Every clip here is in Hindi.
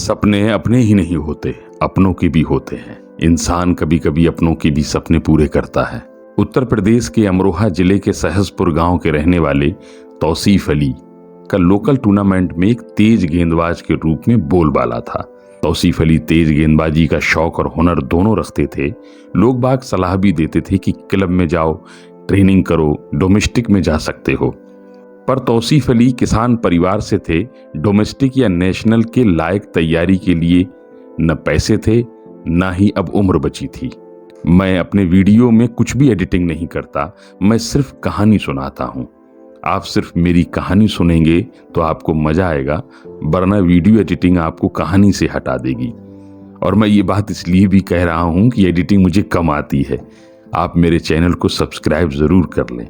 सपने अपने ही नहीं होते, अपनों के भी होते हैं। इंसान कभी कभी अपनों के भी सपने पूरे करता है। उत्तर प्रदेश के अमरोहा जिले के सहसपुर गांव के रहने वाले तौसीफ अली का लोकल टूर्नामेंट में एक तेज गेंदबाज के रूप में बोलबाला था। तौसीफ अली तेज गेंदबाजी का शौक और हुनर दोनों रखते थे। लोग बाग सलाह भी देते थे कि क्लब में जाओ, ट्रेनिंग करो, डोमेस्टिक में जा सकते हो। पर तौसीफ अली किसान परिवार से थे। डोमेस्टिक या नेशनल के लायक तैयारी के लिए न पैसे थे, न ही अब उम्र बची थी। मैं अपने वीडियो में कुछ भी एडिटिंग नहीं करता, मैं सिर्फ कहानी सुनाता हूँ। आप सिर्फ मेरी कहानी सुनेंगे तो आपको मजा आएगा, वरना वीडियो एडिटिंग आपको कहानी से हटा देगी। और मैं ये बात इसलिए भी कह रहा हूँ कि एडिटिंग मुझे कम आती है। आप मेरे चैनल को सब्सक्राइब जरूर कर लें।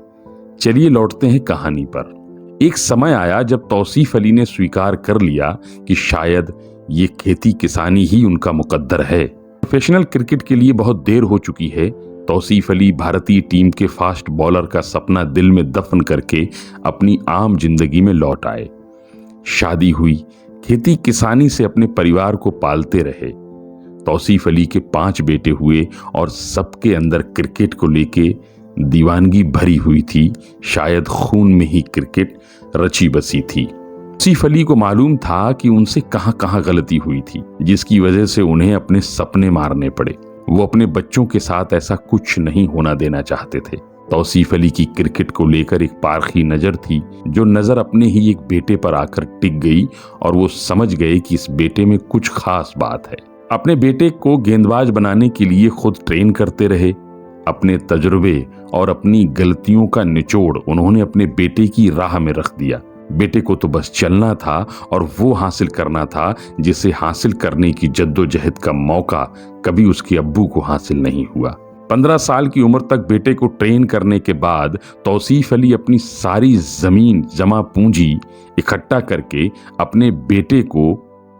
चलिए लौटते हैं कहानी पर। एक समय आया जब तौसीफ अली ने स्वीकार कर लिया कि शायद ये खेती किसानी ही उनका मुकद्दर है। प्रोफेशनल क्रिकेट के लिए बहुत देर हो चुकी है। तौसीफ अली भारतीय टीम के फास्ट बॉलर का सपना दिल में दफन करके अपनी आम जिंदगी में लौट आए। शादी हुई, खेती किसानी से अपने परिवार को पालते रहे। तौसीफ अली के 5 बेटे हुए और सबके अंदर क्रिकेट को लेके दीवानगी भरी हुई थी। शायद खून में ही क्रिकेट रची बसी थी। तौसीफ अली को मालूम था कि उनसे कहां कहां गलती हुई थी, जिसकी वजह से उन्हें अपने सपने मारने पड़े। वो अपने बच्चों के साथ ऐसा कुछ नहीं होना देना चाहते थे। तौसीफ अली की क्रिकेट को लेकर एक पारखी नजर थी, जो नजर अपने ही एक बेटे पर आकर टिक गई और वो समझ गए कि इस बेटे में कुछ खास बात है। अपने बेटे को गेंदबाज बनाने के लिए खुद ट्रेन करते रहे। अपने तजुर्बे और अपनी गलतियों का निचोड़ उन्होंने अपने बेटे की राह में रख दिया। बेटे को तो बस चलना था और वो हासिल करना था जिसे हासिल करने की जद्दोजहद का मौका कभी उसके अब्बू को हासिल नहीं हुआ। 15 साल की उम्र तक बेटे को ट्रेन करने के बाद तौसीफ अली अपनी सारी जमीन जमा पूंजी इकट्ठा करके अपने बेटे को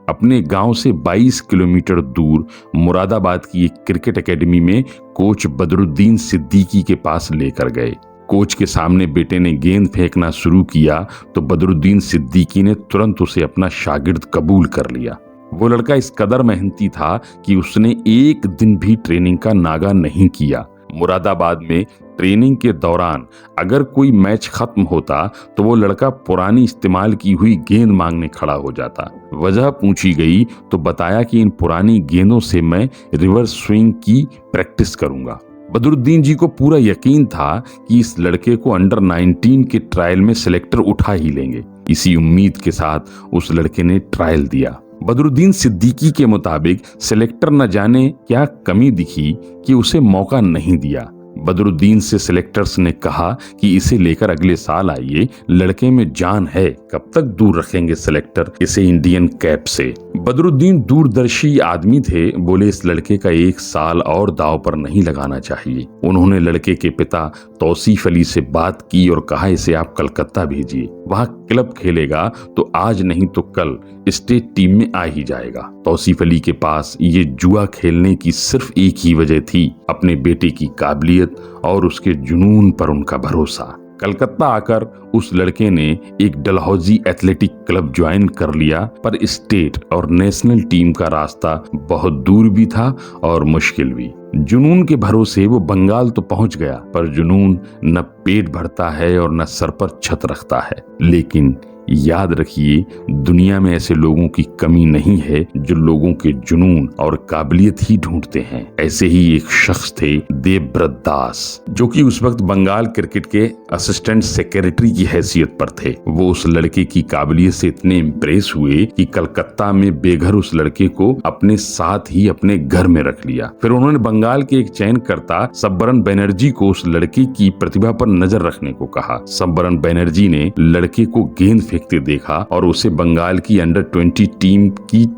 अपने गांव से 22 किलोमीटर दूर मुरादाबाद की एक क्रिकेट एकेडमी में कोच बदरुद्दीन सिद्दीकी के पास लेकर गए। कोच के सामने बेटे ने गेंद फेंकना शुरू किया तो बदरुद्दीन सिद्दीकी ने तुरंत उसे अपना शागिर्द कबूल कर लिया। वो लड़का इस कदर मेहनती था कि उसने एक दिन भी ट्रेनिंग का नागा नहीं किया। मुरादाबाद में ट्रेनिंग के दौरान अगर कोई मैच खत्म होता तो वो लड़का पुरानी इस्तेमाल की हुई गेंद मांगने खड़ा हो जाता। वजह पूछी गई तो बताया कि इन पुरानी गेंदों से मैं रिवर्स स्विंग की प्रैक्टिस करूंगा। बदरुद्दीन जी को पूरा यकीन था कि इस लड़के को अंडर 19 के ट्रायल में सिलेक्टर उठा ही लेंगे। इसी उम्मीद के साथ उस लड़के ने ट्रायल दिया। बदरुद्दीन सिद्दीकी के मुताबिक सिलेक्टर न जाने क्या कमी दिखी कि उसे मौका नहीं दिया। बदरुद्दीन से सिलेक्टर्स ने कहा कि इसे लेकर अगले साल आइए, लड़के में जान है, कब तक दूर रखेंगे सिलेक्टर इसे इंडियन कैप से। बदरुद्दीन दूरदर्शी आदमी थे, बोले इस लड़के का 1 साल और दांव पर नहीं लगाना चाहिए। उन्होंने लड़के के पिता तौसीफ अली से बात की और कहा इसे आप कलकत्ता भेजिए, वहां क्लब खेलेगा तो आज नहीं तो कल स्टेट टीम में आ ही जाएगा। तौसीफ अली के पास ये जुआ खेलने की सिर्फ एक ही वजह थी, अपने बेटे की काबिलियत और उसके जुनून पर उनका भरोसा। कलकत्ता आकर उस लड़के ने एक डलहौजी एथलेटिक क्लब ज्वाइन कर लिया, पर स्टेट और नेशनल टीम का रास्ता बहुत दूर भी था और मुश्किल भी। जुनून के भरोसे वो बंगाल तो पहुंच गया, पर जुनून न पेट भरता है और न सर पर छत रखता है। लेकिन याद रखिए, दुनिया में ऐसे लोगों की कमी नहीं है जो लोगों के जुनून और काबिलियत ही ढूंढते हैं। ऐसे ही एक शख्स थे देवव्रत दास, जो कि उस वक्त बंगाल क्रिकेट के असिस्टेंट सेक्रेटरी की हैसियत पर थे। वो उस लड़के की काबिलियत से इतने इम्प्रेस हुए कि कलकत्ता में बेघर उस लड़के को अपने साथ ही अपने घर में रख लिया। फिर उन्होंने बंगाल के एक चयनकर्ता सबरन बनर्जी को उस लड़के की प्रतिभा पर नजर रखने को कहा। सबरन बनर्जी ने लड़के को गेंद फेंकते देखा और उसे बंगाल की अंडर 20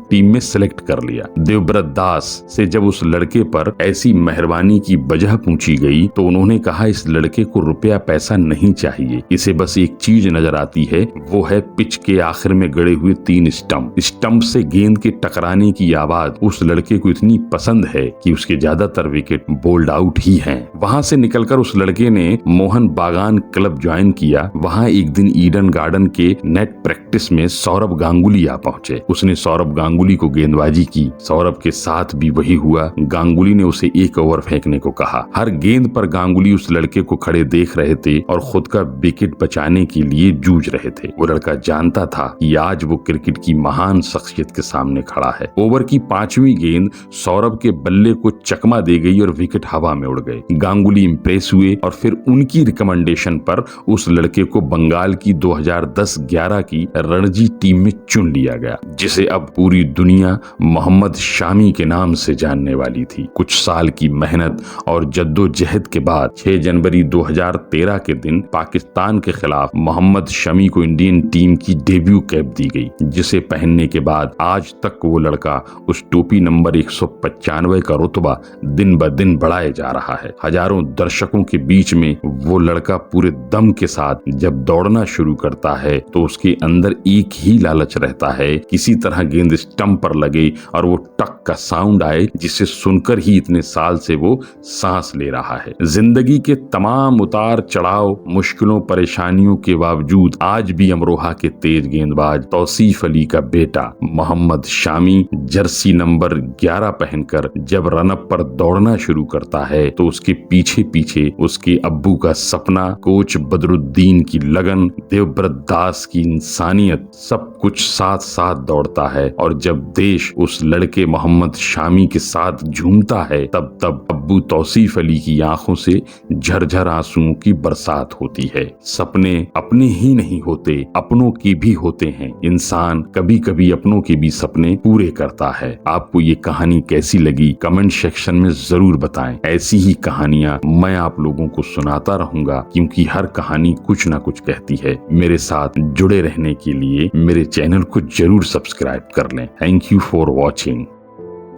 टीम में सिलेक्ट कर लिया। देवव्रत दास से जब उस लड़के पर ऐसी मेहरबानी की वजह पूछी गई तो उन्होंने कहा इस लड़के को रुपया पैसा नहीं चाहिए, इसे बस एक चीज नजर आती है, वो है पिच के आखिर में गड़े हुए 3 स्टंप से गेंद के टकराने की आवाज उस लड़के को इतनी पसंद है कि उसके ज्यादातर विकेट बोल्ड आउट ही हैं। वहां से निकलकर उस लड़के ने मोहन बागान क्लब ज्वाइन किया। वहां एक दिन ईडन गार्डन के नेट प्रैक्टिस में सौरभ गांगुली आ पहुंचे। उसने सौरभ गांगुली को गेंदबाजी की। सौरभ के साथ भी वही हुआ। गांगुली ने उसे 1 ओवर फेंकने को कहा। हर गेंद पर गांगुली उस लड़के को खड़े देख रहे थे और खुद का विकेट बचाने के लिए जूझ रहे थे। वो लड़का जानता था कि आज वो क्रिकेट की महान शख्सियत के सामने खड़ा है। ओवर की 5वीं गेंद सौरभ के बल्ले को चकमा दे गई और विकेट हवा में उड़ गए। गांगुली इंप्रेस हुए और फिर उनकी रिकमेंडेशन पर उस लड़के को बंगाल की 2010-11 की रणजी टीम में चुन लिया गया, जिसे अब पूरी दुनिया मोहम्मद शामी के नाम से जानने वाली थी। कुछ साल की मेहनत और जद्दोजहद के बाद 6 जनवरी 2013 के दिन पाकिस्तान के खिलाफ मोहम्मद शमी को इंडियन टीम की डेब्यू कैप दी गई, जिसे पहनने के बाद आज तक वो लड़का उस टोपी नंबर 195 का रुतबा दिन ब दिन बढ़ाए जा रहा है। हजारों दर्शकों के बीच में वो लड़का पूरे दम के साथ जब दौड़ना शुरू करता है तो उसके अंदर एक ही लालच रहता है, किसी तरह गेंद स्टंप पर लगे और वो टक का साउंड आए, जिसे सुनकर ही इतने साल से वो सांस ले रहा है। जिंदगी के तमाम उतार चढ़ाव, मुश्किलों, परेशानियों के बावजूद आज भी अमरोहा के तेज गेंदबाज तौसीफ अली का बेटा मोहम्मद शामी जर्सी नंबर 11 पहनकर जब रनअप पर दौड़ना शुरू करता है तो उसके पीछे पीछे उसके अब्बू का सपना, कोच बदरुद्दीन की लगन, देवव्रत दास की इंसानियत, सब कुछ साथ साथ दौड़ता है। और जब देश उस लड़के मोहम्मद शामी के साथ झूमता है तब अब्बू तौसीफ अली की आंखों से झरझर आंसुओं की बरसात होती है। सपने अपने ही नहीं होते, अपनों के भी होते हैं। इंसान कभी कभी अपनों के भी सपने पूरे करता है। आपको ये कहानी कैसी लगी कमेंट सेक्शन में जरूर बताएं। ऐसी ही कहानियां मैं आप लोगों को सुनाता रहूंगा, क्योंकि हर कहानी कुछ ना कुछ कहती है। मेरे साथ जुड़े रहने के लिए मेरे चैनल को जरूर सब्सक्राइब कर लें। Thank you for watching.